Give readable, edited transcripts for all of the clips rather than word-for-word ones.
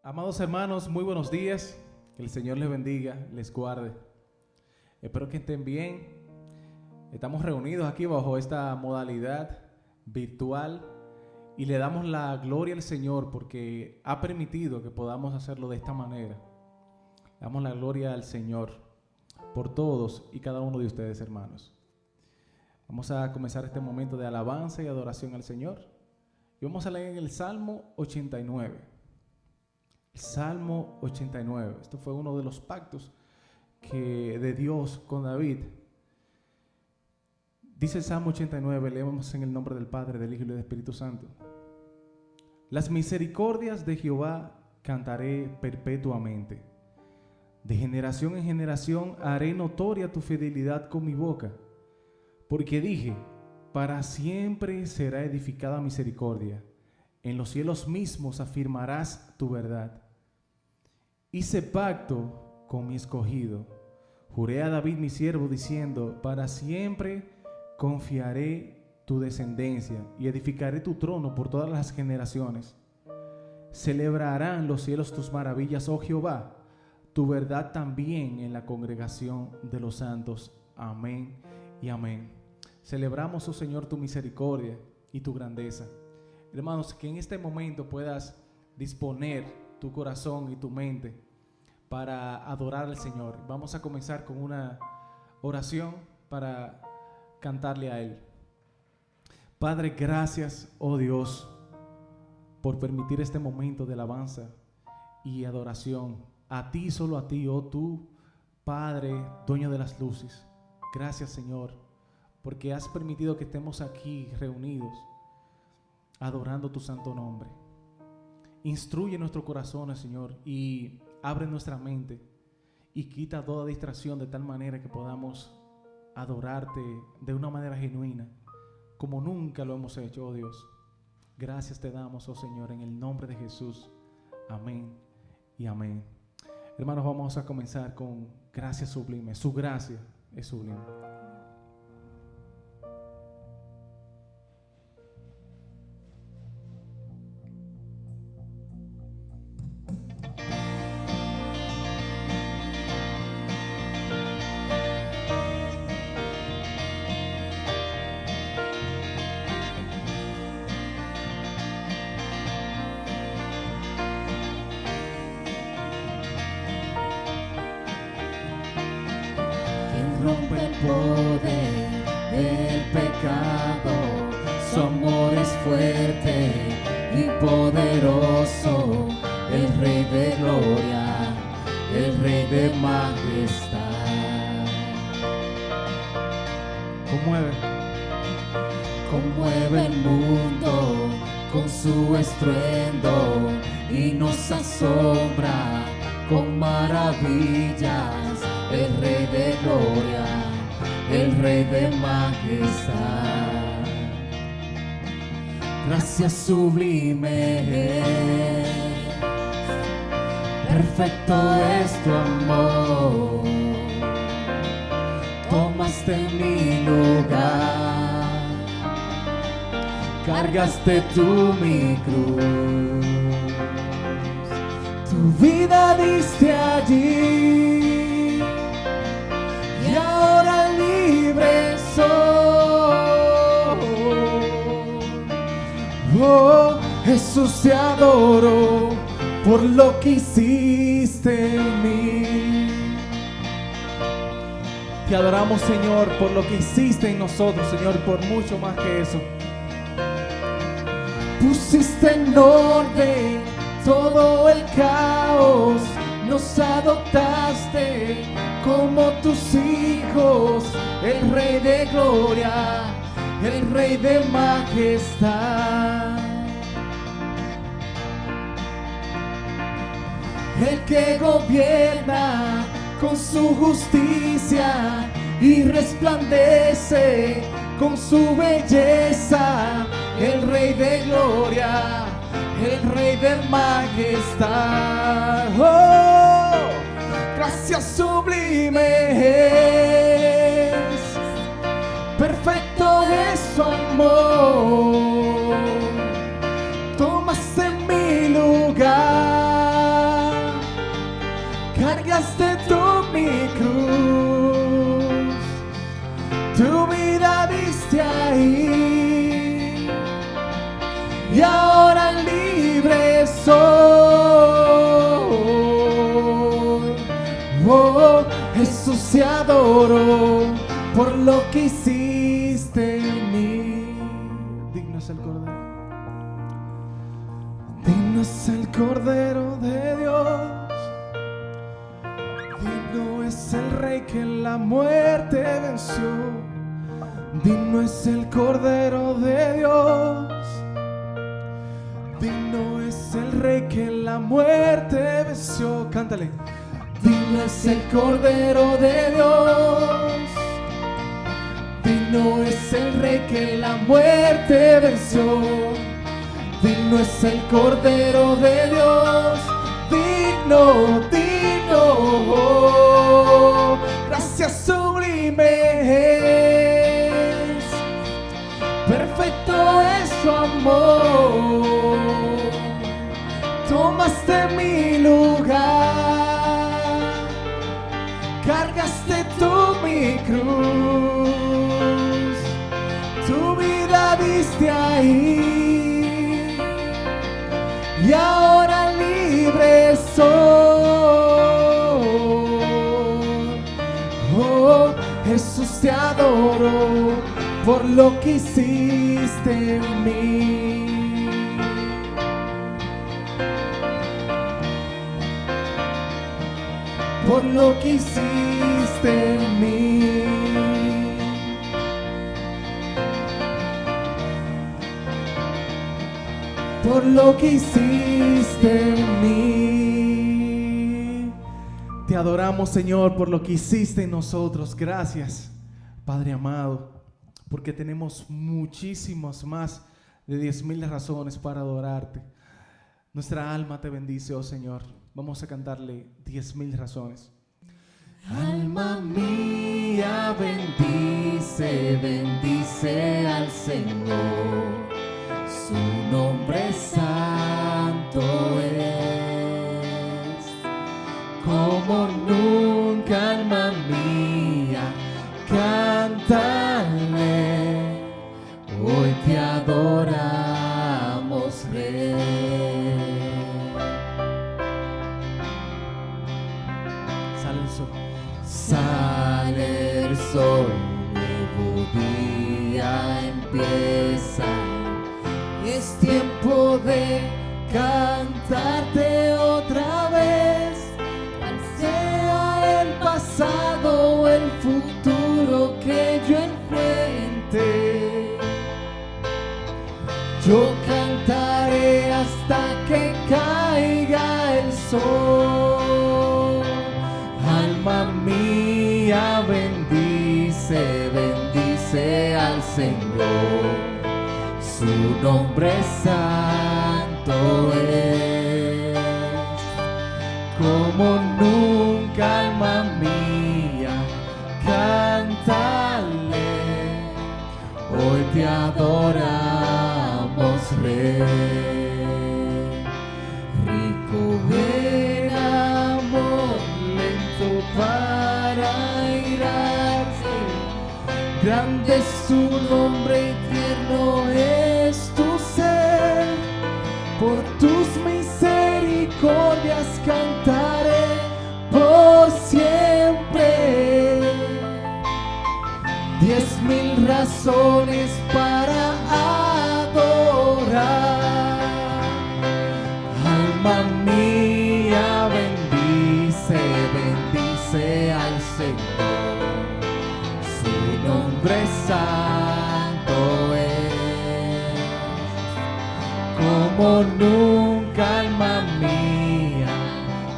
Amados hermanos, muy buenos días. Que el Señor les bendiga, les guarde. Espero que estén bien. Estamos reunidos aquí bajo esta modalidad virtual y le damos la gloria al Señor porque ha permitido que podamos hacerlo de esta manera. Damos la gloria al Señor por todos y cada uno de ustedes, hermanos. Vamos a comenzar este momento de alabanza y adoración al Señor. Y vamos a leer en el Salmo 89. El Salmo 89. Esto fue uno de los pactos de Dios con David. Dice el Salmo 89, leemos en el nombre del Padre, del Hijo y del Espíritu Santo. Las misericordias de Jehová cantaré perpetuamente. De generación en generación haré notoria tu fidelidad con mi boca. Porque dije, para siempre será edificada misericordia. En los cielos mismos afirmarás tu verdad. Hice pacto con mi escogido. Juré a David mi siervo diciendo, para siempre confiaré tu descendencia y edificaré tu trono por todas las generaciones. Celebrarán los cielos tus maravillas, oh Jehová, tu verdad también en la congregación de los santos. Amén y amén. Celebramos, oh Señor, tu misericordia y tu grandeza. Hermanos, que en este momento puedas disponer tu corazón y tu mente para adorar al Señor. Vamos a comenzar con una oración para cantarle a Él. Padre, gracias, oh Dios, por permitir este momento de alabanza y adoración. A ti, solo a ti, oh tú, Padre, dueño de las luces. Gracias, Señor, porque has permitido que estemos aquí reunidos adorando tu santo nombre. Instruye nuestros corazones, Señor, y abre nuestra mente y quita toda distracción de tal manera que podamos adorarte de una manera genuina, como nunca lo hemos hecho, oh Dios. Gracias te damos, oh Señor, en el nombre de Jesús. Amén y amén. Hermanos, vamos a comenzar con gracia sublime. Su gracia es sublime. Rompe el poder del pecado, su amor es fuerte y poderoso, el Rey de gloria, el Rey de majestad. Conmueve el mundo con su estruendo y nos asombra con maravillas. El Rey de gloria, el Rey de majestad. Gracia sublime, perfecto es tu amor. Tomaste mi lugar, cargaste tú mi cruz. Tu vida diste allí. Y ahora libre soy. Oh, Jesús, te adoro por lo que hiciste en mí. Te adoramos, Señor, por lo que hiciste en nosotros, Señor, por mucho más que eso. Pusiste en orden todo el caos, nos adoptaste como tus hijos, el Rey de gloria, el Rey de majestad. El que gobierna con su justicia y resplandece con su belleza, el Rey de gloria, el Rey de majestad. Oh, gracia sublime es, perfecto es su amor. Tomaste mi lugar, cargaste tú mi cruz, tu vida diste ahí, y ahora libre soy. Oh, Jesús, te adoro por lo que hiciste en mí. Digno es el Cordero, digno es el Cordero de Dios, digno es el Rey que la muerte venció, digno es el Cordero de Dios, digno es el Rey que la muerte venció. Cántale. Digno es el Cordero de Dios, digno es el Rey que la muerte venció, digno es el Cordero de Dios, digno, digno, oh, gracias sublimes, perfecto es su amor, tomaste mi lugar, cargaste tú mi cruz, tu vida diste ahí, y ahora libre soy. Oh, Jesús, te adoro por lo que hiciste en mí. Por lo que hiciste en mí, por lo que hiciste en mí. Te adoramos, Señor, por lo que hiciste en nosotros. Gracias, Padre amado, porque tenemos muchísimas más de 10,000 razones para adorarte. Nuestra alma te bendice, oh Señor. Vamos a cantarle 10,000 razones. Alma mía, bendice, bendice al Señor. Su nombre santo es. Como nunca, alma mía, cántale. Hoy te adoramos, Rey. Sale el sol, nuevo día empieza. Es tiempo de cantarte otra vez. Cual sea el pasado o el futuro que yo enfrente, yo cantaré hasta que caiga el sol. Alma mía, bendice, bendice al Señor. Su nombre santo es. Como nunca, alma mía, cántale. Hoy te adoramos, Rey. Rico en amor, para irarse, grande es su nombre y tierno es tu ser. Por tus misericordias cantaré por siempre. 10,000 razones para adorar. Alma mía, bendice, bendice al Señor. Su nombre santo es. Como nunca, alma mía,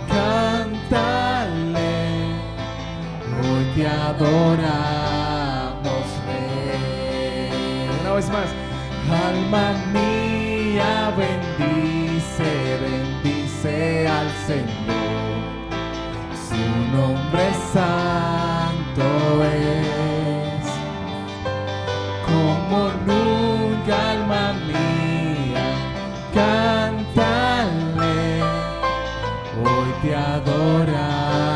cántale. Hoy te adoramos, Rey. Una vez más. Alma mía, bendice, bendice al Señor. Su nombre santo es. Como nunca, alma mía, cántale. Hoy te adoramos.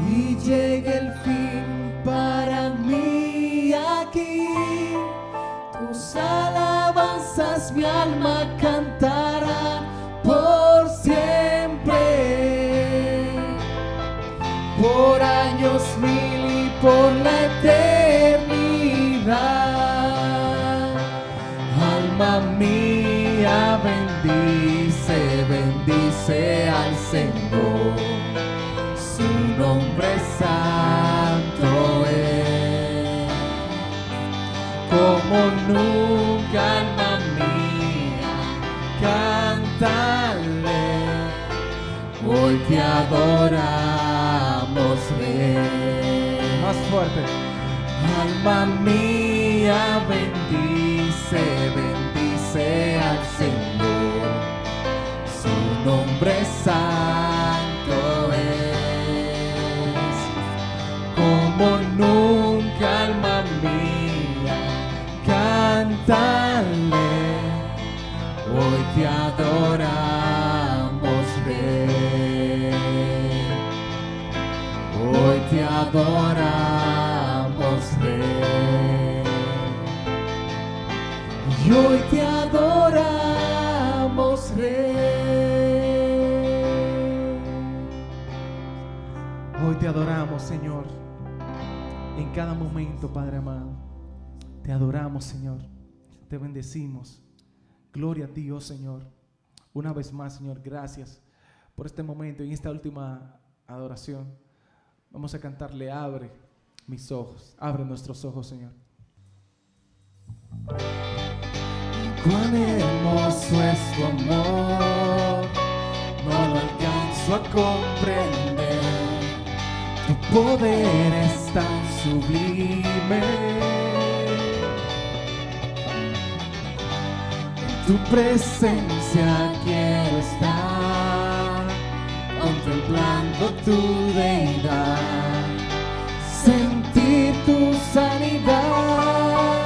y llegue el fin para mí aquí. Tus alabanzas mi alma cantará por siempre, por años mil y por la eternidad. Alma mía, bendice, bendice al Señor, su nombre santo es. Como nunca, alma mía, cántale, hoy te adoramos, Rey. Más fuerte. Alma mía, bendice, bendice al Señor, su nombre santo es. Como nunca, alma mía, cántale, hoy te adoramos, Rey. Hoy te adoramos, Rey. Y hoy te adoramos, Rey. Hoy te adoramos, Señor, en cada momento, Padre amado. Te adoramos, Señor. Te bendecimos. Gloria a ti, oh Señor. Una vez más, Señor, gracias por este momento y en esta última adoración. Vamos a cantarle, abre mis ojos, abre nuestros ojos, Señor. Cuán hermoso es tu amor, no lo alcanzo a comprender. Tu poder es tan sublime. En tu presencia quiero estar, contemplando tu deidad, sentir tu sanidad.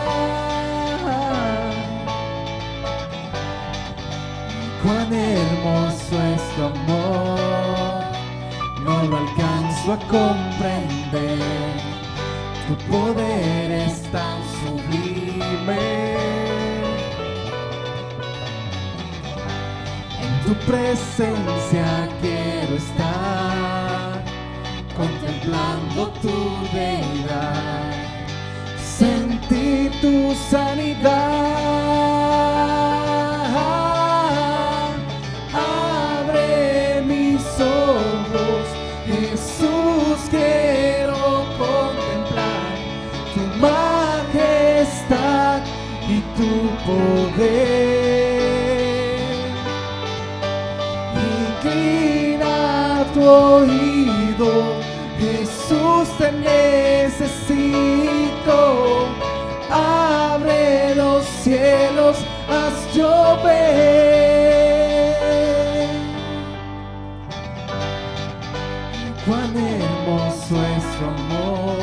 Cuán hermoso es tu amor, no lo alcanzo a comprender. Tu poder es tan sublime. En tu presencia quiero estar, contemplando tu deidad, sentir tu sanidad. Abre mis ojos, Jesús, quiero contemplar tu majestad y tu poder. Inclina tu oído, Jesús, te necesito. Abre los cielos, haz llover. Cuán hermoso es tu amor,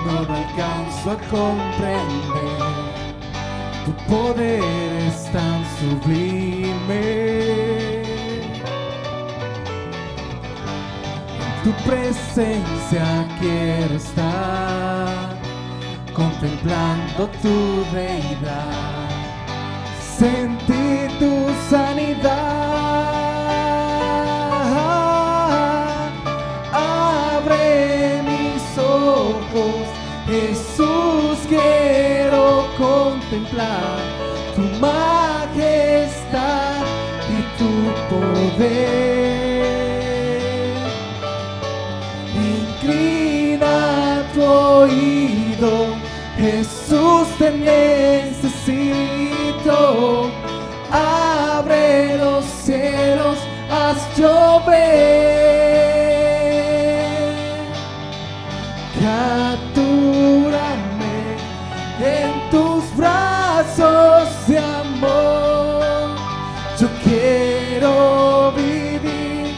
no lo alcanzo a comprender. Tu poder es tan sublime. En tu presencia quiero estar, contemplando tu deidad, sentir tu sanidad. Abre mis ojos, Jesús, quiero contemplar tu majestad y tu poder. Inclina tu oído, Jesús, te necesito. Abre los cielos, haz llover. Captúrame en tus brazos de amor. Yo quiero vivir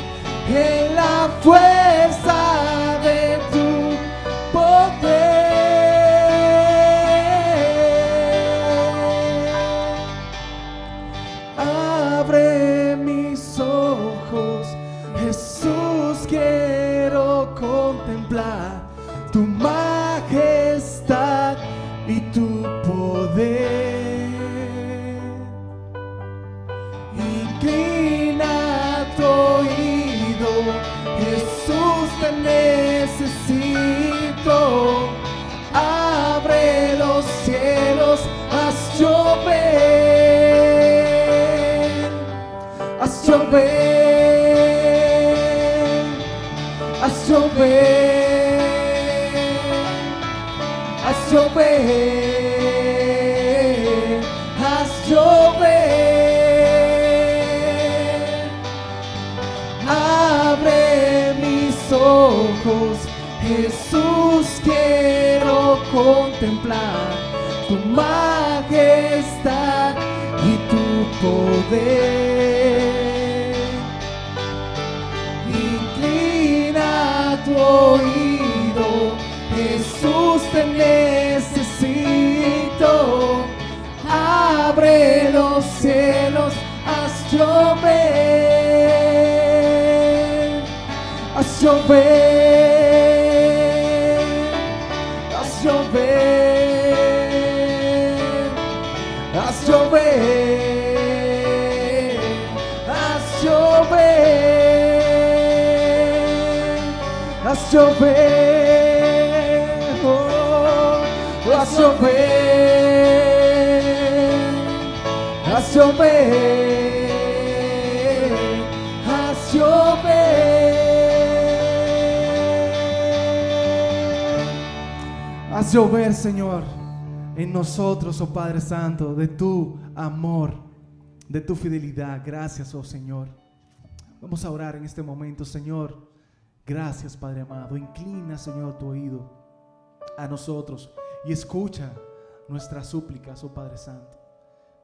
en la fuerza de tu poder. Abre mis ojos, Jesús, contemplar tu majestad y tu poder. Inclina tu oído, Jesús, te necesito. Abre los cielos, haz llover, haz llover, haz llover, haz llover, haz llover. Abre mis ojos, Jesús, quiero contemplar tu majestad y tu poder. Inclina tu oído, Jesús, te necesito. Abre los cielos, haz llover, haz llover, haz llover, haz llover, haz llover, haz llover, oh, haz llover, haz llover, haz llover. Haz llover, Señor, en nosotros, oh Padre Santo, de tu amor, de tu fidelidad. Gracias, oh Señor. Vamos a orar en este momento, Señor. Gracias, Padre amado. Inclina, Señor, tu oído a nosotros y escucha nuestras súplicas, oh Padre Santo.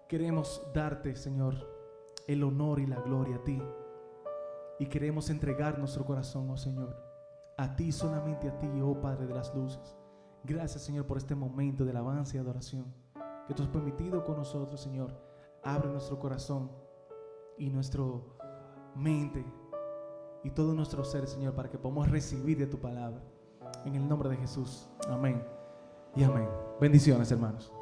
Queremos darte, Señor, el honor y la gloria a ti. Y queremos entregar nuestro corazón, oh Señor, a ti, solamente a ti, oh Padre de las luces. Gracias, Señor, por este momento de alabanza y adoración que tú has permitido con nosotros, Señor. Abre nuestro corazón y nuestra mente y todo nuestro ser, Señor, para que podamos recibir de tu palabra. En el nombre de Jesús. Amén y amén. Bendiciones, hermanos.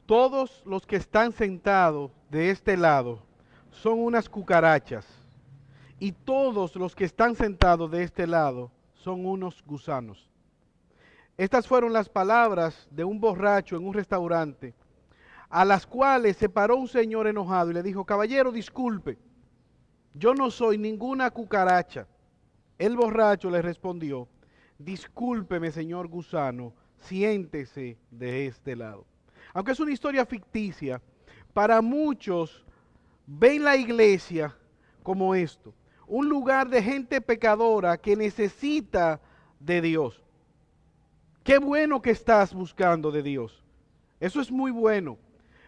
Todos los que están sentados de este lado son unas cucarachas, y todos los que están sentados de este lado son unos gusanos. Estas fueron las palabras de un borracho en un restaurante, a las cuales se paró un señor enojado y le dijo: caballero, disculpe, yo no soy ninguna cucaracha. El borracho le respondió: discúlpeme, señor gusano, siéntese de este lado. Aunque es una historia ficticia, para muchos ven la iglesia como esto, un lugar de gente pecadora que necesita de Dios. Qué bueno que estás buscando de Dios, eso es muy bueno,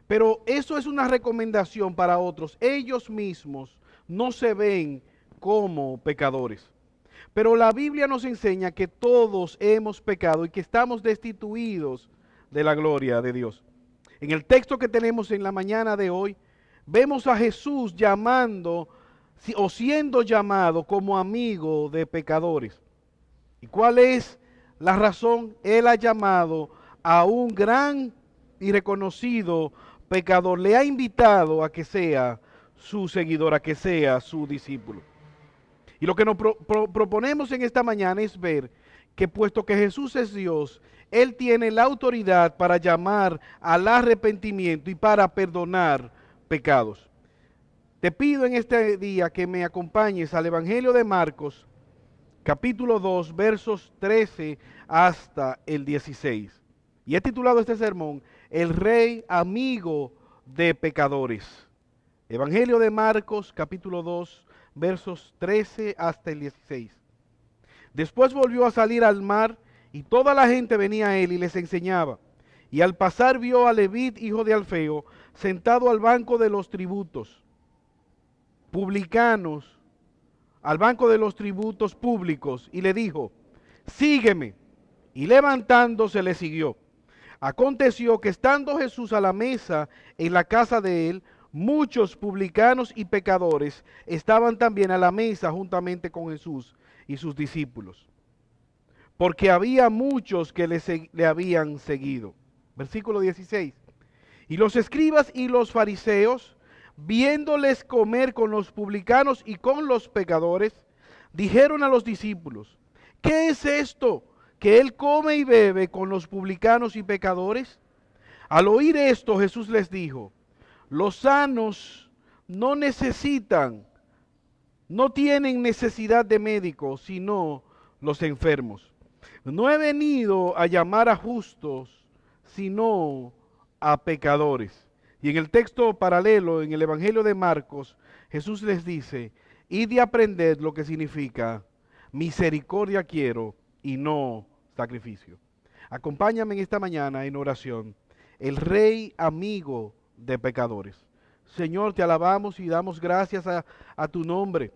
pero eso es una recomendación para otros. Ellos mismos no se ven como pecadores. Pero la Biblia nos enseña que todos hemos pecado y que estamos destituidos de la gloria de Dios. En el texto que tenemos en la mañana de hoy, vemos a Jesús llamando o siendo llamado como amigo de pecadores. ¿Y cuál es la razón? Él ha llamado a un gran y reconocido pecador. Le ha invitado a que sea su seguidor, a que sea su discípulo. Y lo que nos proponemos en esta mañana es ver que, puesto que Jesús es Dios, Él tiene la autoridad para llamar al arrepentimiento y para perdonar pecados. Te pido en este día que me acompañes al Evangelio de Marcos, capítulo 2, versos 13 hasta el 16. Y he titulado este sermón, El Rey amigo de pecadores. Evangelio de Marcos, capítulo 2, versos 13 hasta el 16. Después volvió a salir al mar, y toda la gente venía a él y les enseñaba. Y al pasar vio a Leví, hijo de Alfeo, sentado al banco de los tributos publicanos, al banco de los tributos públicos, y le dijo, sígueme. Y levantándose le siguió. Aconteció que estando Jesús a la mesa en la casa de él, muchos publicanos y pecadores estaban también a la mesa juntamente con Jesús y sus discípulos, porque había muchos que le habían seguido. Versículo 16. Y los escribas y los fariseos, viéndoles comer con los publicanos y con los pecadores, dijeron a los discípulos, ¿qué es esto que él come y bebe con los publicanos y pecadores? Al oír esto, Jesús les dijo, los sanos no tienen necesidad de médicos, sino los enfermos. No he venido a llamar a justos, sino a pecadores. Y en el texto paralelo, en el Evangelio de Marcos, Jesús les dice, id y aprended lo que significa misericordia quiero y no sacrificio. Acompáñame en esta mañana en oración, el Rey amigo de pecadores. Señor, te alabamos y damos gracias a tu nombre.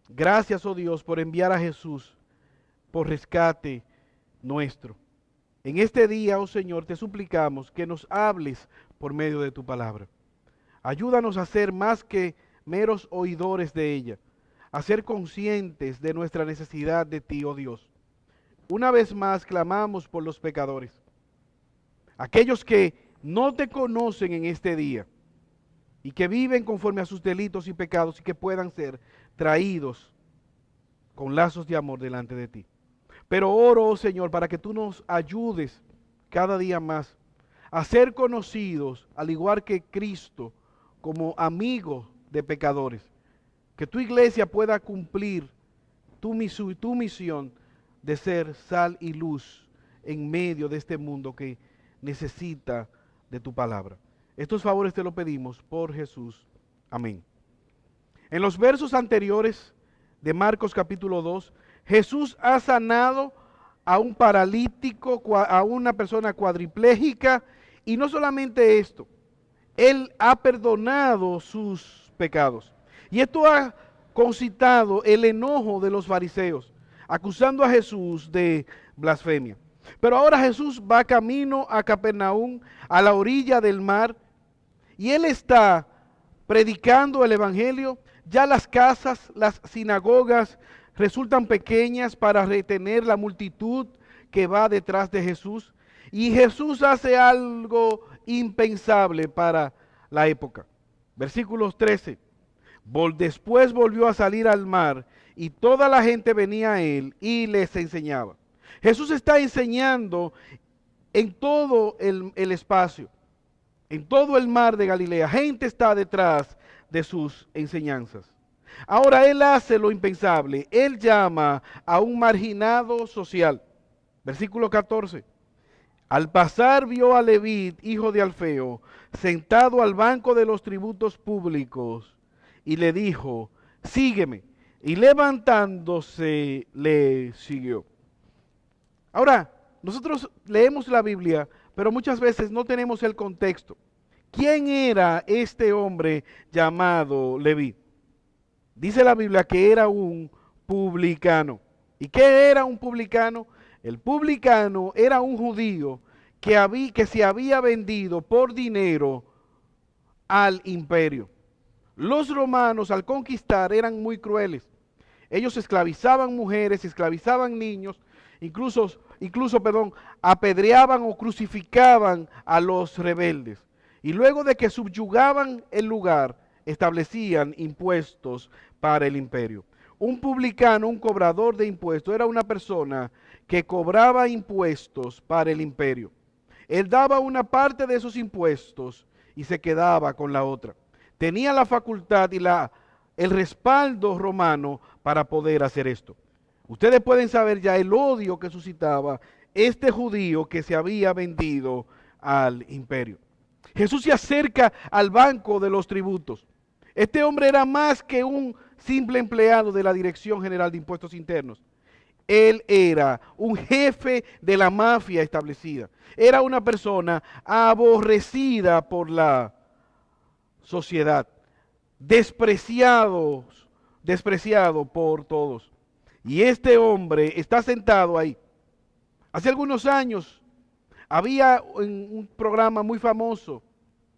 Gracias, oh Dios, por enviar a Jesús por rescate nuestro. En este día, oh Señor, te suplicamos que nos hables por medio de tu palabra. Ayúdanos a ser más que meros oidores de ella, a ser conscientes de nuestra necesidad de ti, oh Dios. Una vez más clamamos por los pecadores, aquellos que no te conocen en este día y que viven conforme a sus delitos y pecados y que puedan ser traídos con lazos de amor delante de ti. Pero oro, oh Señor, para que tú nos ayudes cada día más a ser conocidos, al igual que Cristo, como amigos de pecadores. Que tu iglesia pueda cumplir tu misión de ser sal y luz en medio de este mundo que necesita de tu palabra. Estos favores te lo pedimos por Jesús. Amén. En los versos anteriores de Marcos capítulo 2, Jesús ha sanado a un paralítico, a una persona cuadriplégica, y no solamente esto, Él ha perdonado sus pecados. Y esto ha concitado el enojo de los fariseos, acusando a Jesús de blasfemia. Pero ahora Jesús va camino a Capernaum, a la orilla del mar, y Él está predicando el evangelio. Ya las casas, las sinagogas resultan pequeñas para retener la multitud que va detrás de Jesús. Y Jesús hace algo impensable para la época. Versículos 13. Después volvió a salir al mar y toda la gente venía a él y les enseñaba. Jesús está enseñando en todo el espacio, en todo el mar de Galilea. Gente está detrás de sus enseñanzas. Ahora Él hace lo impensable. Él llama a un marginado social. Versículo 14. Al pasar vio a Leví, hijo de Alfeo, sentado al banco de los tributos públicos, y le dijo, sígueme. Y levantándose le siguió. Ahora, nosotros leemos la Biblia, pero muchas veces no tenemos el contexto. ¿Quién era este hombre llamado Leví? Dice la Biblia que era un publicano. ¿Y qué era un publicano? El publicano era un judío que se había vendido por dinero al imperio. Los romanos al conquistar eran muy crueles. Ellos esclavizaban mujeres, esclavizaban niños, incluso, apedreaban o crucificaban a los rebeldes. Y luego de que subyugaban el lugar, establecían impuestos para el imperio. Un publicano, un cobrador de impuestos, era una persona que cobraba impuestos para el imperio. Él daba una parte de esos impuestos y se quedaba con la otra. Tenía la facultad y el respaldo romano para poder hacer esto. Ustedes pueden saber ya el odio que suscitaba este judío que se había vendido al imperio. Jesús se acerca al banco de los tributos. Este hombre era más que un simple empleado de la Dirección General de Impuestos Internos. Él era un jefe de la mafia establecida. Era una persona aborrecida por la sociedad, despreciado por todos. Y este hombre está sentado ahí. Hace algunos años había un programa muy famoso,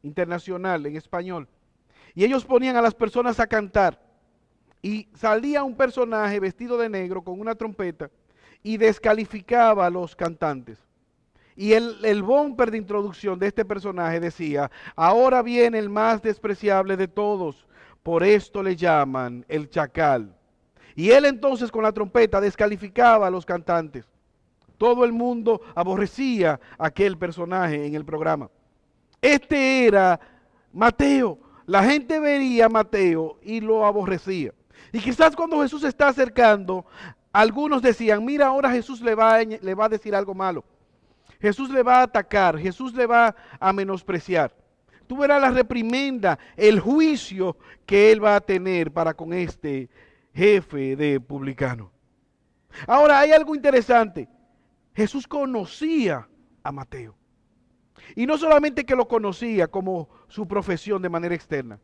internacional, en español, y ellos ponían a las personas a cantar. Y salía un personaje vestido de negro con una trompeta y descalificaba a los cantantes. Y el bumper de introducción de este personaje decía: ahora viene el más despreciable de todos, por esto le llaman el chacal. Y él entonces con la trompeta descalificaba a los cantantes. Todo el mundo aborrecía a aquel personaje en el programa. Este era Mateo. La gente veía a Mateo y lo aborrecía. Y quizás cuando Jesús se está acercando, algunos decían: mira, ahora Jesús le va a decir algo malo. Jesús le va a atacar, Jesús le va a menospreciar. Tú verás la reprimenda, el juicio que él va a tener para con este jefe de publicano. Ahora hay algo interesante. Jesús conocía a Mateo. Y no solamente que lo conocía como su profesión de manera externa.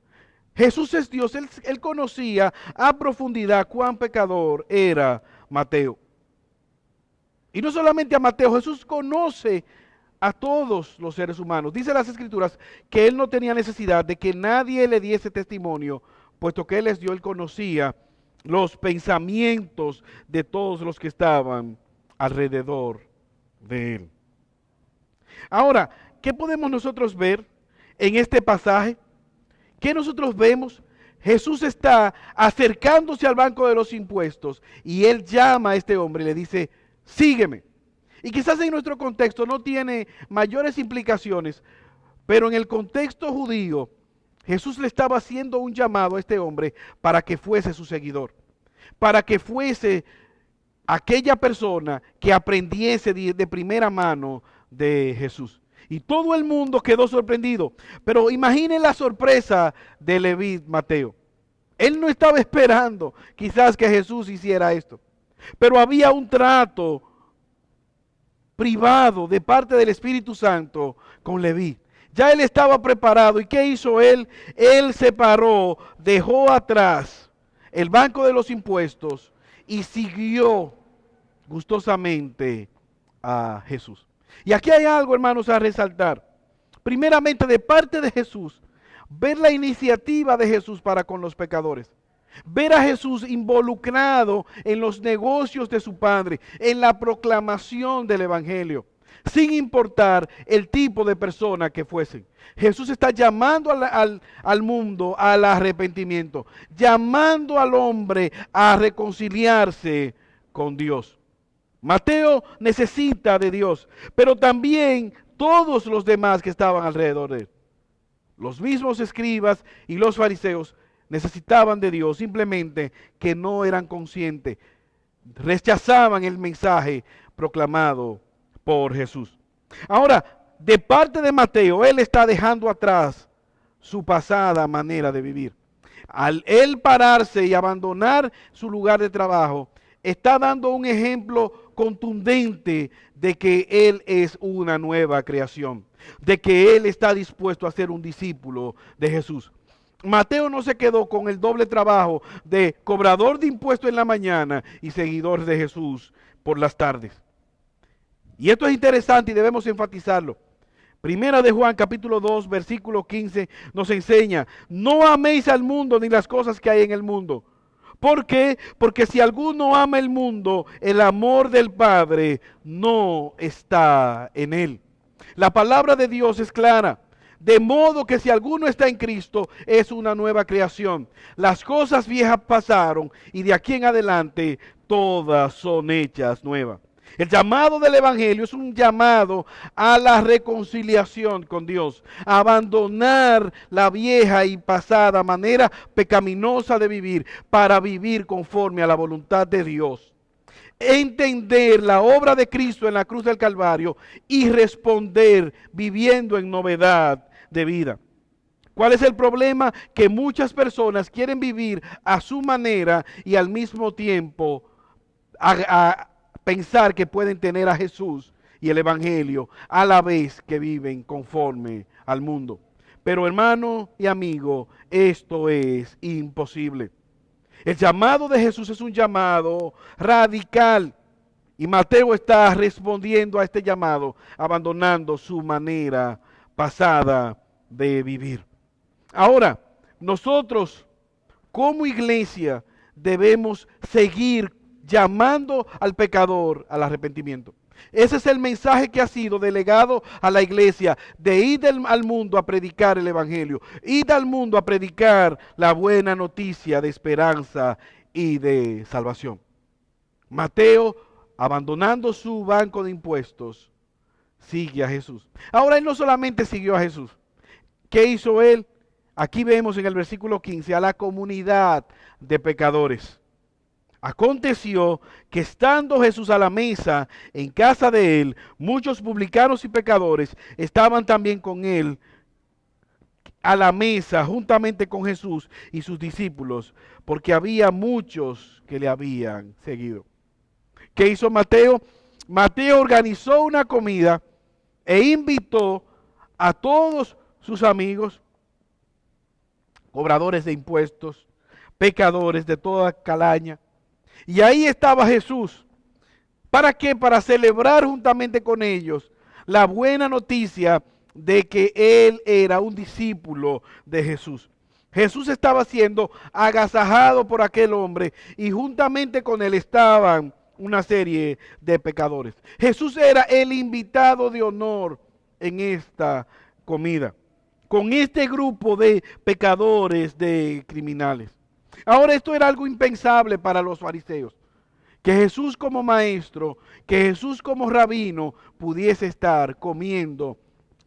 Jesús es Dios, él conocía a profundidad cuán pecador era Mateo. Y no solamente a Mateo, Jesús conoce a todos los seres humanos. Dice las Escrituras que él no tenía necesidad de que nadie le diese testimonio, puesto que él es Dios, él conocía los pensamientos de todos los que estaban alrededor de él. Ahora, ¿qué podemos nosotros ver en este pasaje? ¿Qué nosotros vemos? Jesús está acercándose al banco de los impuestos y él llama a este hombre y le dice: sígueme. Y quizás en nuestro contexto no tiene mayores implicaciones, pero en el contexto judío, Jesús le estaba haciendo un llamado a este hombre para que fuese su seguidor, para que fuese aquella persona que aprendiese de primera mano de Jesús. Y todo el mundo quedó sorprendido. Pero imaginen la sorpresa de Leví Mateo. Él no estaba esperando quizás que Jesús hiciera esto. Pero había un trato privado de parte del Espíritu Santo con Leví. Ya él estaba preparado. ¿Y qué hizo él? Él se paró, dejó atrás el banco de los impuestos y siguió gustosamente a Jesús. Y aquí hay algo, hermanos, a resaltar. Primeramente, de parte de Jesús, ver la iniciativa de Jesús para con los pecadores. Ver a Jesús involucrado en los negocios de su Padre, en la proclamación del Evangelio, sin importar el tipo de persona que fuesen. Jesús está llamando al mundo al arrepentimiento, llamando al hombre a reconciliarse con Dios. Mateo necesita de Dios, pero también todos los demás que estaban alrededor de él. Los mismos escribas y los fariseos necesitaban de Dios, simplemente que no eran conscientes, rechazaban el mensaje proclamado por Jesús. Ahora, de parte de Mateo, él está dejando atrás su pasada manera de vivir. Al él pararse y abandonar su lugar de trabajo, está dando un ejemplo contundente de que él es una nueva creación, de que él está dispuesto a ser un discípulo de Jesús. Mateo no se quedó con el doble trabajo de cobrador de impuestos en la mañana y seguidor de Jesús por las tardes. Y esto es interesante y debemos enfatizarlo. Primera de Juan, capítulo 2, versículo 15, nos enseña: no améis al mundo ni las cosas que hay en el mundo. ¿Por qué? Porque si alguno ama el mundo, el amor del Padre no está en él. La palabra de Dios es clara. De modo que si alguno está en Cristo, es una nueva creación. Las cosas viejas pasaron y de aquí en adelante todas son hechas nuevas. El llamado del Evangelio es un llamado a la reconciliación con Dios, a abandonar la vieja y pasada manera pecaminosa de vivir para vivir conforme a la voluntad de Dios. entender la obra de Cristo en la cruz del Calvario y responder viviendo en novedad de vida. ¿Cuál es el problema? Que muchas personas quieren vivir a su manera y al mismo tiempo a pensar que pueden tener a Jesús y el Evangelio a la vez que viven conforme al mundo. Pero hermano y amigo, esto es imposible. El llamado de Jesús es un llamado radical. Y Mateo está respondiendo a este llamado, abandonando su manera pasada de vivir. Ahora, nosotros como iglesia debemos seguir llamando al pecador al arrepentimiento. Ese es el mensaje que ha sido delegado a la iglesia, de ir al mundo a predicar el evangelio, ir al mundo a predicar la buena noticia de esperanza y de salvación. Mateo, abandonando su banco de impuestos, sigue a Jesús. Ahora él no solamente siguió a Jesús. ¿Qué hizo él? Aquí vemos en el versículo 15 a la comunidad de pecadores. Aconteció que estando Jesús a la mesa en casa de él, muchos publicanos y pecadores estaban también con él a la mesa juntamente con Jesús y sus discípulos, porque había muchos que le habían seguido. ¿Qué hizo Mateo? Mateo organizó una comida e invitó a todos sus amigos, cobradores de impuestos, pecadores de toda calaña. Y ahí estaba Jesús. ¿Para qué? Para celebrar juntamente con ellos la buena noticia de que él era un discípulo de Jesús. Jesús estaba siendo agasajado por aquel hombre y juntamente con él estaban una serie de pecadores. Jesús era el invitado de honor en esta comida, con este grupo de pecadores, de criminales. Ahora esto era algo impensable para los fariseos, que Jesús como maestro, que Jesús como rabino pudiese estar comiendo,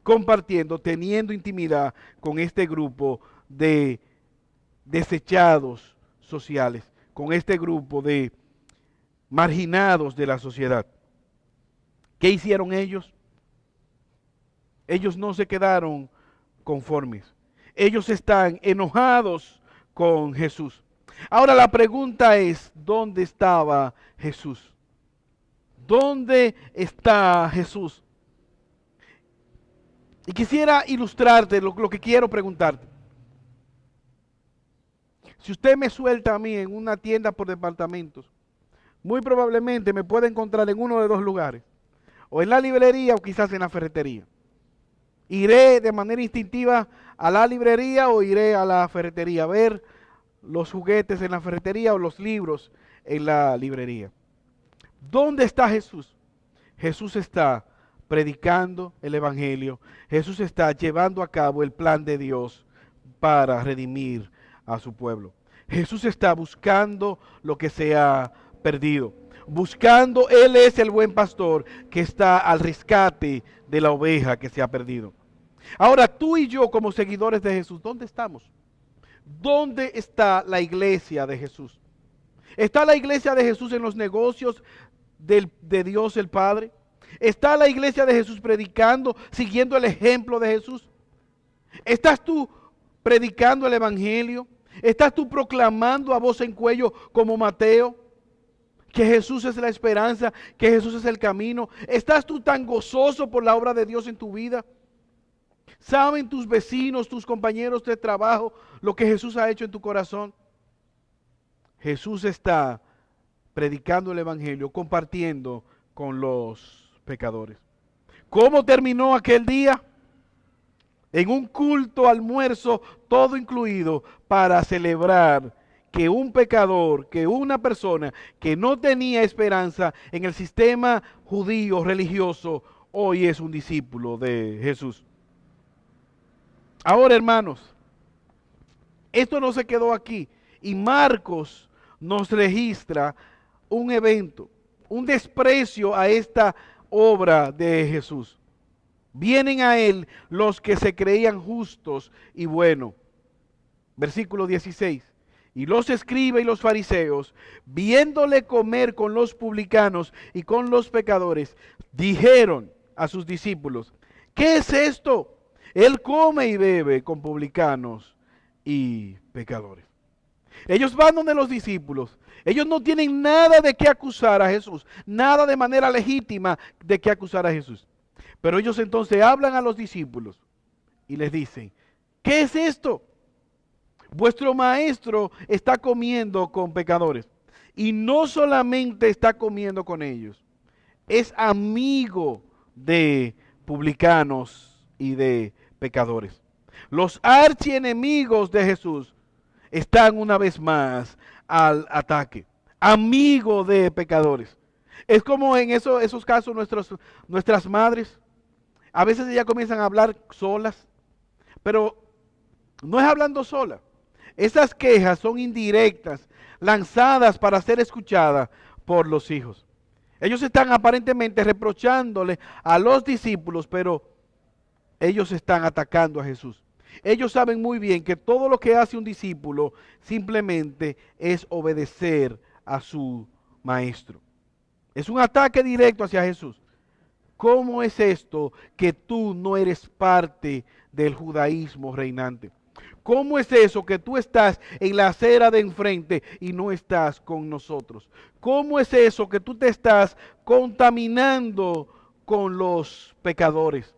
compartiendo, teniendo intimidad con este grupo de desechados sociales, con este grupo de marginados de la sociedad. ¿Qué hicieron ellos? Ellos no se quedaron conformes. Ellos están enojados con Jesús. Ahora la pregunta es, ¿dónde estaba Jesús? ¿Dónde está Jesús? Y quisiera ilustrarte lo que quiero preguntarte. Si usted me suelta a mí en una tienda por departamentos, muy probablemente me puede encontrar en uno de dos lugares, o en la librería o quizás en la ferretería. Iré de manera instintiva a la librería o iré a la ferretería a ver los juguetes en la ferretería o los libros en la librería. ¿Dónde está Jesús? Jesús está predicando el evangelio. Jesús está llevando a cabo el plan de Dios para redimir a su pueblo. Jesús está buscando lo que se ha perdido. Buscando, Él es el buen pastor que está al rescate de la oveja que se ha perdido. Ahora tú y yo como seguidores de Jesús, ¿dónde estamos? ¿Dónde está la iglesia de Jesús? ¿Está la iglesia de Jesús en los negocios de Dios el Padre? ¿Está la iglesia de Jesús predicando, siguiendo el ejemplo de Jesús? ¿Estás tú predicando el evangelio? ¿Estás tú proclamando a voz en cuello como Mateo que Jesús es la esperanza, que Jesús es el camino? ¿Estás tú tan gozoso por la obra de Dios en tu vida? ¿Saben tus vecinos, tus compañeros de trabajo lo que Jesús ha hecho en tu corazón? Jesús está predicando el evangelio, compartiendo con los pecadores. ¿Cómo terminó aquel día? En un culto, almuerzo, todo incluido, para celebrar que un pecador, que una persona que no tenía esperanza en el sistema judío religioso, hoy es un discípulo de Jesús. Ahora, hermanos, esto no se quedó aquí. Y Marcos nos registra un evento, un desprecio a esta obra de Jesús. Vienen a él los que se creían justos y buenos. Versículo 16. Y los escribas y los fariseos, viéndole comer con los publicanos y con los pecadores, dijeron a sus discípulos: ¿qué es esto? Él come y bebe con publicanos y pecadores. Ellos van donde los discípulos. Ellos no tienen nada de qué acusar a Jesús, nada de manera legítima de qué acusar a Jesús. Pero ellos entonces hablan a los discípulos y les dicen: ¿qué es esto? Vuestro maestro está comiendo con pecadores. Y no solamente está comiendo con ellos, es amigo de publicanos y de pecadores. Los archienemigos de Jesús están una vez más al ataque. Amigo de pecadores. Es como en esos casos nuestras madres. A veces ellas comienzan a hablar solas, pero no es hablando sola. Esas quejas son indirectas, lanzadas para ser escuchadas por los hijos. Ellos están aparentemente reprochándole a los discípulos, pero ellos están atacando a Jesús. Ellos saben muy bien que todo lo que hace un discípulo simplemente es obedecer a su maestro. Es un ataque directo hacia Jesús. ¿Cómo es esto que tú no eres parte del judaísmo reinante? ¿Cómo es eso que tú estás en la acera de enfrente y no estás con nosotros? ¿Cómo es eso que tú te estás contaminando con los pecadores?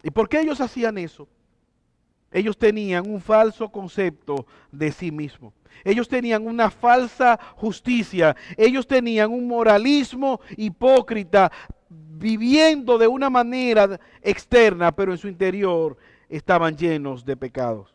¿Y por qué ellos hacían eso? Ellos tenían un falso concepto de sí mismos. Ellos tenían una falsa justicia. Ellos tenían un moralismo hipócrita, viviendo de una manera externa, pero en su interior estaban llenos de pecados.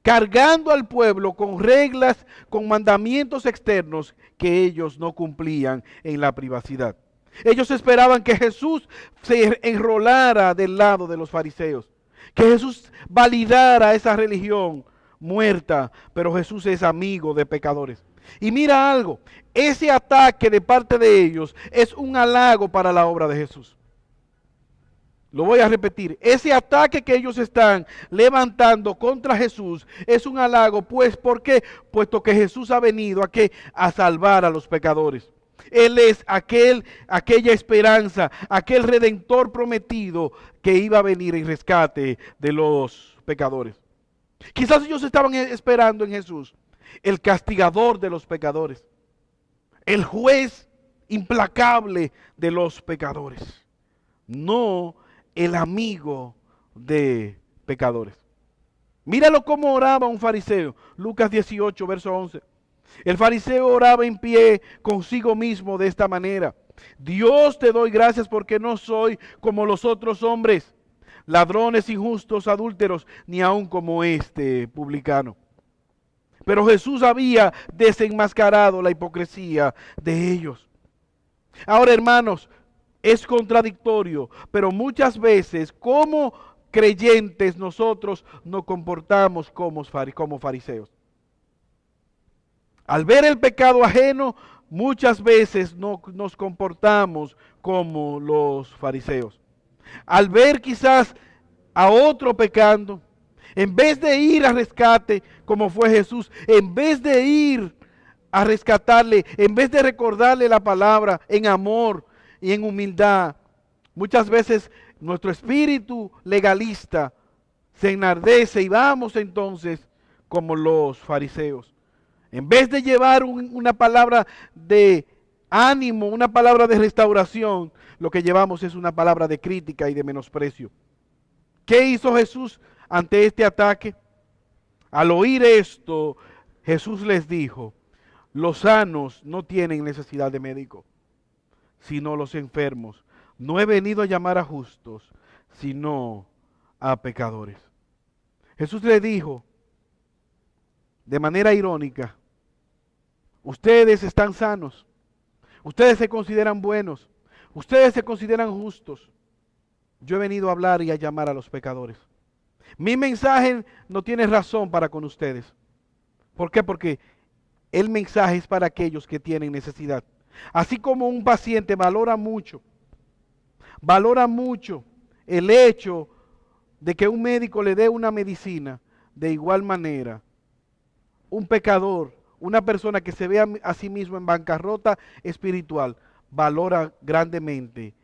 Cargando al pueblo con reglas, con mandamientos externos que ellos no cumplían en la privacidad. Ellos esperaban que Jesús se enrolara del lado de los fariseos, que Jesús validara esa religión muerta, pero Jesús es amigo de pecadores. Y mira algo, ese ataque de parte de ellos es un halago para la obra de Jesús. Lo voy a repetir, ese ataque que ellos están levantando contra Jesús es un halago, pues, ¿por qué? Puesto que Jesús ha venido a salvar a los pecadores. Él es aquella esperanza, aquel redentor prometido que iba a venir en rescate de los pecadores. Quizás ellos estaban esperando en Jesús el castigador de los pecadores, el juez implacable de los pecadores, no el amigo de pecadores. Míralo cómo oraba un fariseo, Lucas 18, verso 11. El fariseo oraba en pie consigo mismo de esta manera: Dios, te doy gracias porque no soy como los otros hombres, ladrones, injustos, adúlteros, ni aun como este publicano. Pero Jesús había desenmascarado la hipocresía de ellos. Ahora, hermanos, es contradictorio, pero muchas veces como creyentes nosotros nos comportamos como fariseos. Al ver el pecado ajeno, muchas veces no nos comportamos como los fariseos. Al ver quizás a otro pecando, en vez de ir a rescate como fue Jesús, en vez de ir a rescatarle, en vez de recordarle la palabra en amor y en humildad, muchas veces nuestro espíritu legalista se enardece y vamos entonces como los fariseos. En vez de llevar una palabra de ánimo, una palabra de restauración, lo que llevamos es una palabra de crítica y de menosprecio. ¿Qué hizo Jesús ante este ataque? Al oír esto, Jesús les dijo: los sanos no tienen necesidad de médico, sino los enfermos. No he venido a llamar a justos, sino a pecadores. Jesús les dijo de manera irónica: ustedes están sanos, ustedes se consideran buenos, ustedes se consideran justos. Yo he venido a hablar y a llamar a los pecadores. Mi mensaje no tiene razón para con ustedes. ¿Por qué? Porque el mensaje es para aquellos que tienen necesidad. Así como un paciente valora mucho el hecho de que un médico le dé una medicina, de igual manera, un pecador, una persona que se ve a sí mismo en bancarrota espiritual, valora grandemente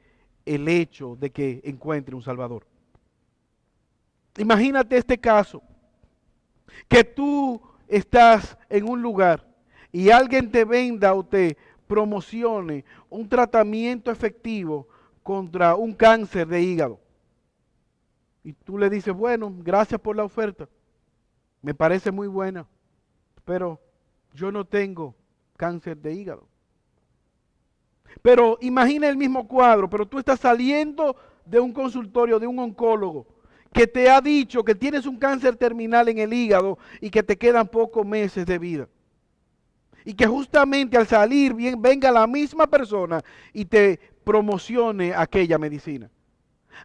el hecho de que encuentre un Salvador. Imagínate este caso, que tú estás en un lugar y alguien te venda o te promocione un tratamiento efectivo contra un cáncer de hígado. Y tú le dices, bueno, gracias por la oferta, me parece muy buena, pero yo no tengo cáncer de hígado. Pero imagina el mismo cuadro, pero tú estás saliendo de un consultorio de un oncólogo que te ha dicho que tienes un cáncer terminal en el hígado y que te quedan pocos meses de vida. Y que justamente al salir venga la misma persona y te promocione aquella medicina.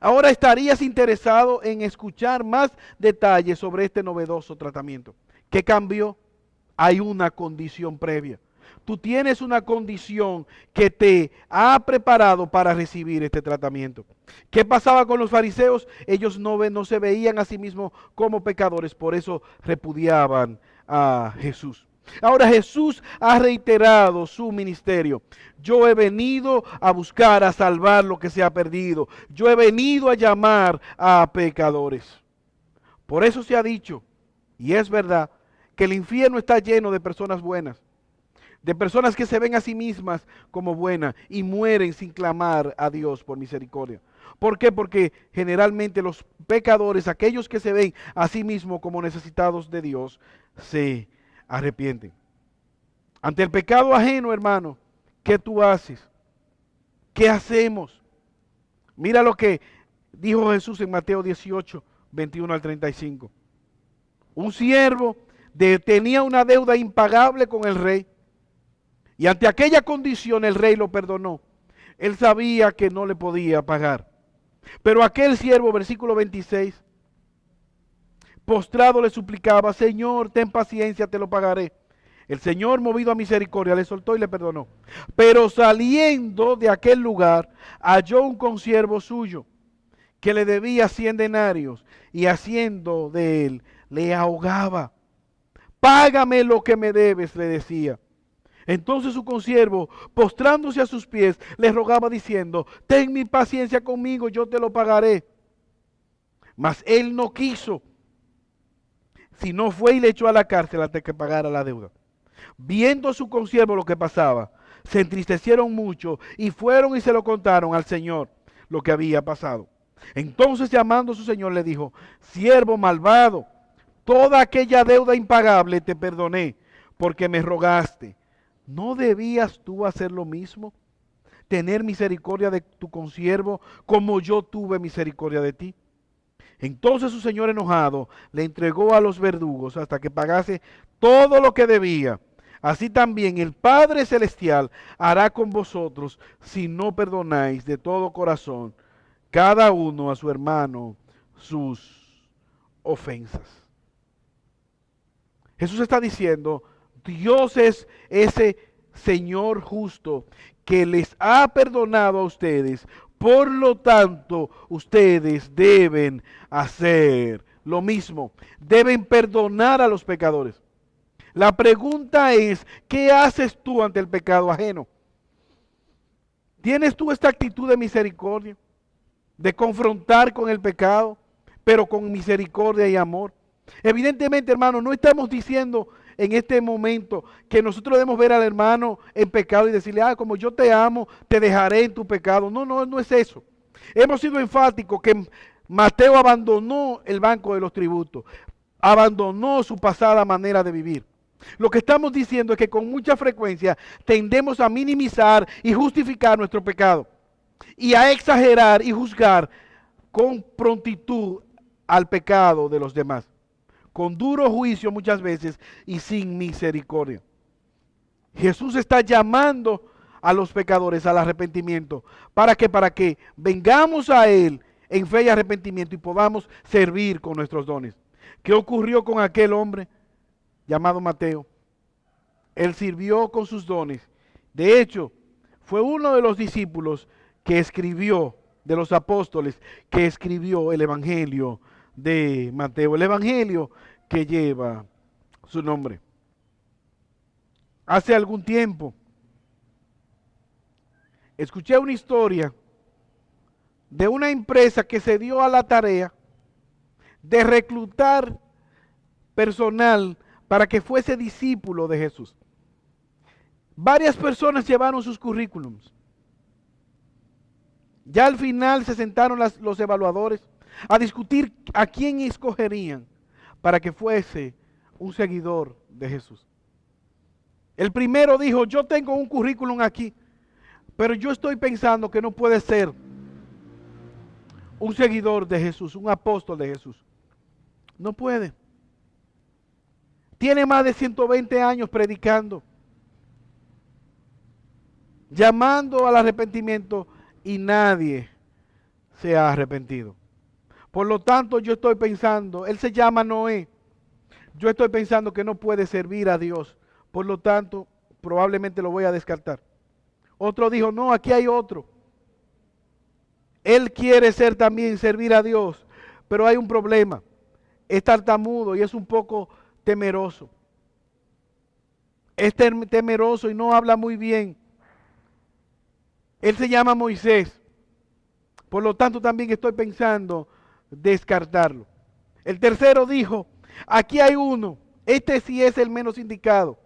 Ahora estarías interesado en escuchar más detalles sobre este novedoso tratamiento. ¿Qué cambió? Hay una condición previa. Tú tienes una condición que te ha preparado para recibir este tratamiento. ¿Qué pasaba con los fariseos? Ellos no se veían a sí mismos como pecadores, por eso repudiaban a Jesús. Ahora Jesús ha reiterado su ministerio. Yo he venido a buscar, a salvar lo que se ha perdido. Yo he venido a llamar a pecadores. Por eso se ha dicho, y es verdad, que el infierno está lleno de personas buenas, de personas que se ven a sí mismas como buenas y mueren sin clamar a Dios por misericordia. ¿Por qué? Porque generalmente los pecadores, aquellos que se ven a sí mismos como necesitados de Dios, se arrepienten. Ante el pecado ajeno, hermano, ¿qué tú haces? ¿Qué hacemos? Mira lo que dijo Jesús en Mateo 18, 21 al 35. Un siervo tenía una deuda impagable con el rey. Y ante aquella condición el rey lo perdonó. Él sabía que no le podía pagar. Pero aquel siervo, versículo 26, postrado le suplicaba, Señor, ten paciencia, te lo pagaré. El Señor, movido a misericordia, le soltó y le perdonó. Pero saliendo de aquel lugar, halló un consiervo suyo, que le debía 100 denarios, y haciendo de él, le ahogaba. Págame lo que me debes, le decía. Entonces su consiervo, postrándose a sus pies, le rogaba diciendo, ten mi paciencia conmigo, yo te lo pagaré. Mas él no quiso, sino fue y le echó a la cárcel hasta que pagara la deuda. Viendo su consiervo lo que pasaba, se entristecieron mucho y fueron y se lo contaron al Señor lo que había pasado. Entonces llamando a su Señor le dijo, siervo malvado, toda aquella deuda impagable te perdoné porque me rogaste. ¿No debías tú hacer lo mismo? Tener misericordia de tu consiervo como yo tuve misericordia de ti. Entonces su señor enojado le entregó a los verdugos hasta que pagase todo lo que debía. Así también el Padre Celestial hará con vosotros si no perdonáis de todo corazón cada uno a su hermano sus ofensas. Jesús está diciendo, Dios es ese Señor justo que les ha perdonado a ustedes. Por lo tanto, ustedes deben hacer lo mismo. Deben perdonar a los pecadores. La pregunta es, ¿qué haces tú ante el pecado ajeno? ¿Tienes tú esta actitud de misericordia? De confrontar con el pecado, pero con misericordia y amor. Evidentemente, hermano, no estamos diciendo en este momento que nosotros debemos ver al hermano en pecado y decirle, como yo te amo, te dejaré en tu pecado. No es eso. Hemos sido enfáticos que Mateo abandonó el banco de los tributos, abandonó su pasada manera de vivir. Lo que estamos diciendo es que con mucha frecuencia tendemos a minimizar y justificar nuestro pecado y a exagerar y juzgar con prontitud al pecado de los demás, con duro juicio muchas veces y sin misericordia. Jesús está llamando a los pecadores al arrepentimiento. ¿Para qué? Para que vengamos a Él en fe y arrepentimiento y podamos servir con nuestros dones. ¿Qué ocurrió con aquel hombre llamado Mateo? Él sirvió con sus dones. De hecho, fue uno de los discípulos que escribió, de los apóstoles, que escribió el Evangelio de Mateo, el Evangelio que lleva su nombre. hace algún tiempo, escuché una historia de una empresa que se dio a la tarea de reclutar personal para que fuese discípulo de Jesús. Varias personas llevaron sus currículums. Ya al final se sentaron los evaluadores a discutir a quién escogerían para que fuese un seguidor de Jesús. El primero dijo, yo tengo un currículum aquí, pero yo estoy pensando que no puede ser un seguidor de Jesús, un apóstol de Jesús. No puede. Tiene más de 120 años predicando, llamando al arrepentimiento, y nadie se ha arrepentido. Por lo tanto, yo estoy pensando, él se llama Noé, yo estoy pensando que no puede servir a Dios. Por lo tanto, probablemente lo voy a descartar. Otro dijo, no, aquí hay otro. Él quiere también servir a Dios, pero hay un problema. Es tartamudo y es un poco temeroso. Es temeroso y no habla muy bien. Él se llama Moisés. Por lo tanto, también estoy pensando descartarlo. El tercero dijo, aquí hay uno. Este sí es el menos indicado.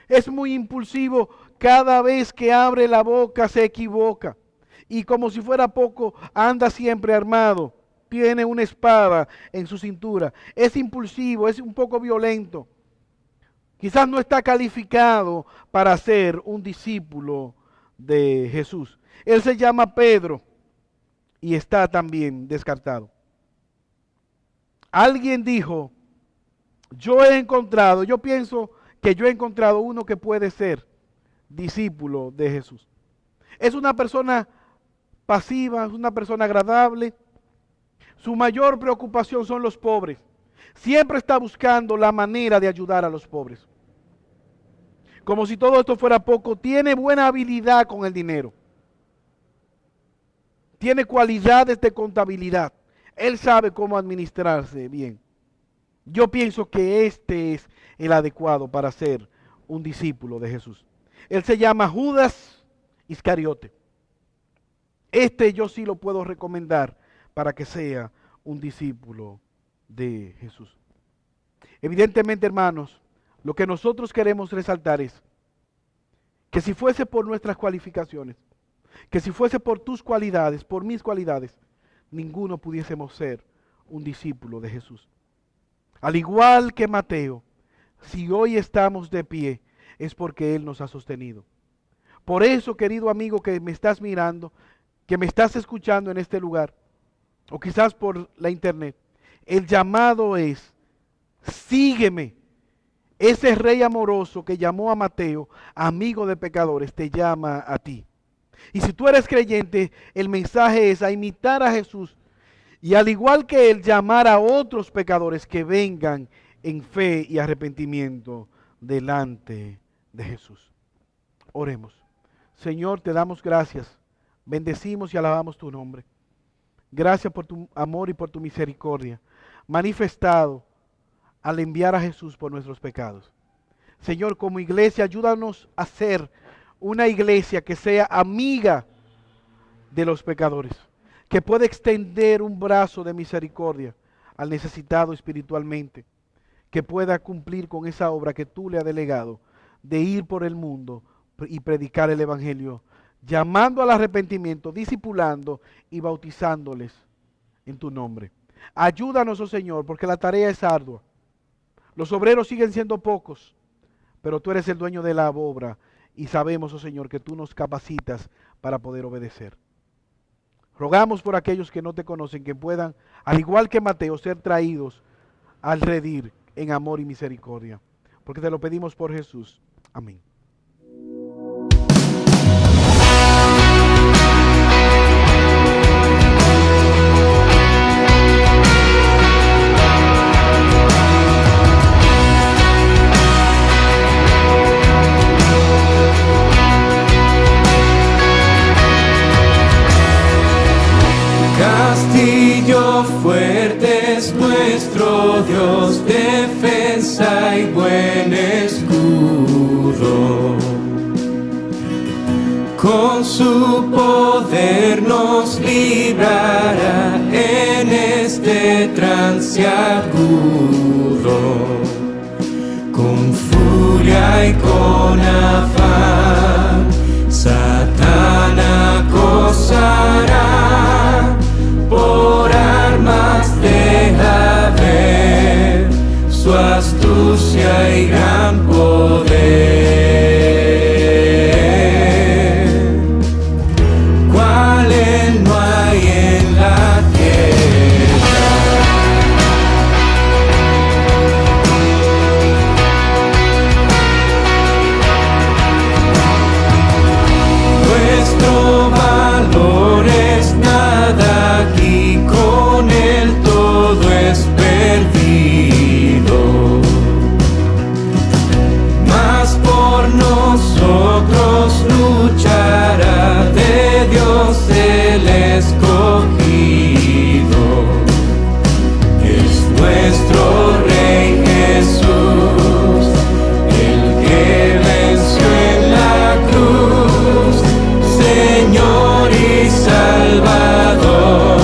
Es muy impulsivo. Cada vez que abre la boca se equivoca. Y como si fuera poco, anda siempre armado. Tiene una espada en su cintura. Es impulsivo, es un poco violento. Quizás no está calificado para ser un discípulo de Jesús. Él se llama Pedro y está también descartado. Alguien dijo, yo pienso que yo he encontrado uno que puede ser discípulo de Jesús. Es una persona pasiva, es una persona agradable. Su mayor preocupación son los pobres. Siempre está buscando la manera de ayudar a los pobres. Como si todo esto fuera poco, tiene buena habilidad con el dinero. Tiene cualidades de contabilidad. Él sabe cómo administrarse bien. Yo pienso que este es el adecuado para ser un discípulo de Jesús. Él se llama Judas Iscariote. Este yo sí lo puedo recomendar para que sea un discípulo de Jesús. Evidentemente, hermanos, lo que nosotros queremos resaltar es que si fuese por nuestras cualificaciones, que si fuese por tus cualidades, por mis cualidades, ninguno pudiésemos ser un discípulo de Jesús. Al igual que Mateo, si hoy estamos de pie, es porque Él nos ha sostenido. Por eso, querido amigo que me estás mirando, que me estás escuchando en este lugar, o quizás por la internet, el llamado es, sígueme. Ese rey amoroso que llamó a Mateo, amigo de pecadores, te llama a ti. Y si tú eres creyente, el mensaje es a imitar a Jesús y al igual que Él, llamar a otros pecadores que vengan en fe y arrepentimiento delante de Jesús. Oremos. Señor, te damos gracias, bendecimos y alabamos tu nombre. Gracias por tu amor y por tu misericordia, manifestado al enviar a Jesús por nuestros pecados. Señor, como iglesia, ayúdanos a ser una iglesia que sea amiga de los pecadores, que pueda extender un brazo de misericordia al necesitado espiritualmente, que pueda cumplir con esa obra que tú le has delegado, de ir por el mundo y predicar el evangelio, llamando al arrepentimiento, discipulando y bautizándoles en tu nombre. Ayúdanos, oh Señor, porque la tarea es ardua. Los obreros siguen siendo pocos, pero tú eres el dueño de la obra y sabemos, oh Señor, que tú nos capacitas para poder obedecer. Rogamos por aquellos que no te conocen, que puedan, al igual que Mateo, ser traídos al redil en amor y misericordia. Porque te lo pedimos por Jesús. Amén. Castillo fuerte es nuestro Dios, defensa y buen escudo. con su poder nos librará en este trance agudo. Con furia y con afán, Satán acosará, por armas deja ver su astucia y gran poder. ¿Cuál no hay en la tierra? Nuestro valor es nada aquí, con él todo es perdido. Mas por nosotros luchará, de Dios el escogido. Es nuestro Rey Jesús, el que venció en la cruz, Señor y Salvador,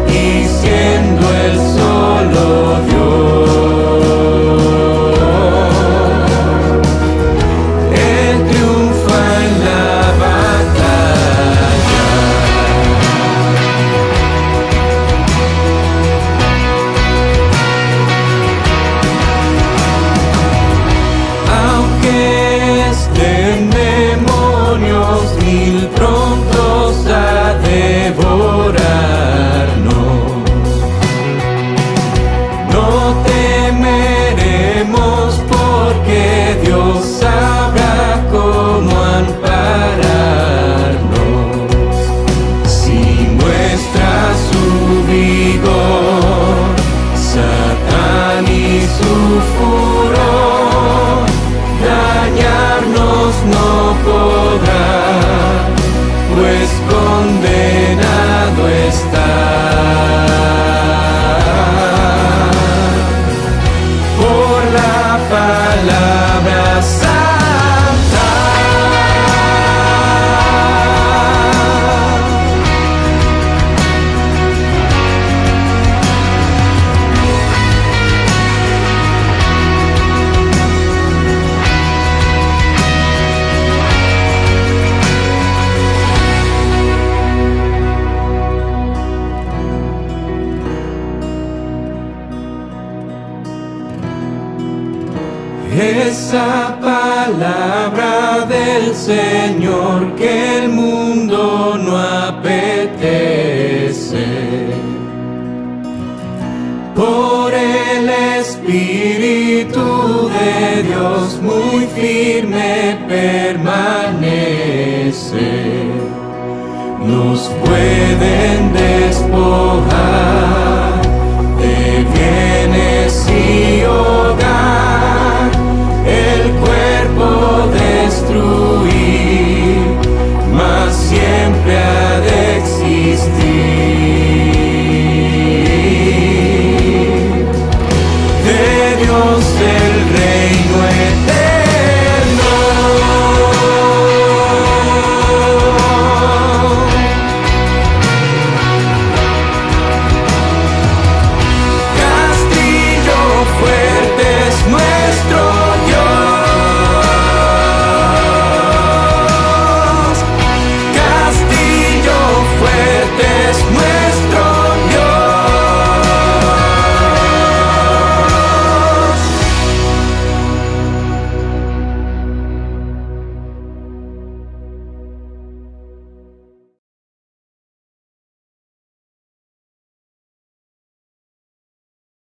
y siendo el solo Dios, Él triunfa en la batalla. Aunque estén demonios mil prontos a devorarnos, no temeremos, porque Dios sabrá cómo ampararnos. Si muestra su vigor, Satán y su furor, dañarnos no podrá, pues condenado está. Por la palabra santa. Esa palabra del Señor que el mundo no apetece, por el Espíritu de Dios muy firme permanece. Nos pueden despojar de bienes y